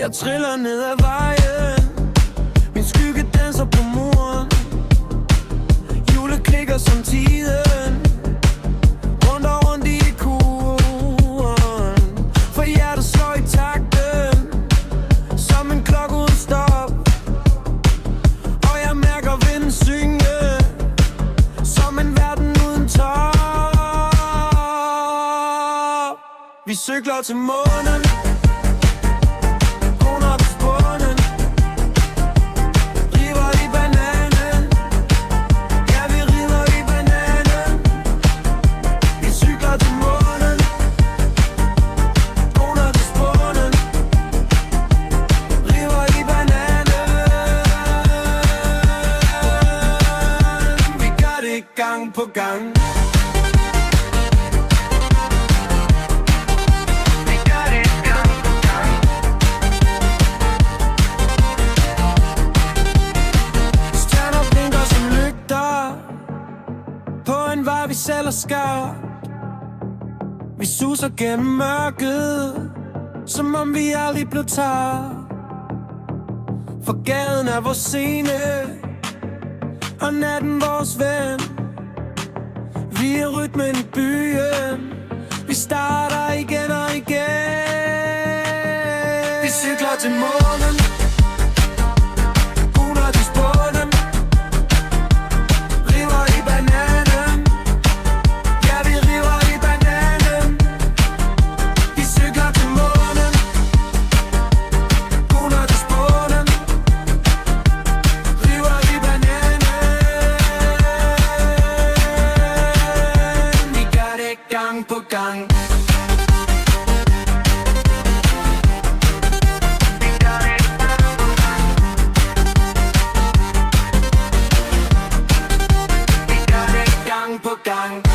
Jeg triller ned ad vejen, min skygge danser på muren. Hjulet klikker som tiden, rundt og rundt i kuren. For hjertet slår i takten, som en klokke uden stop. Og jeg mærker vinden synge, som en verden uden top. Vi cykler til månen, gang på gang. Vi gør det gang på gang. Stjerner blinker som lygter på en vej vi selv har skabt. Vi suser gennem mørket, som om vi aldrig blev tabt. For gaden er vores scene, og natten vores ven. Vi er rytmen i byen, vi starter igen og igen. Vi cykler til månen, under til spånen, river i bananen. Ja, vi river i bananen. Vi cykler til månen, under til spånen, river i bananen. Gang på gang. Vi gør det gang på gang. Vi gør det gang på gang.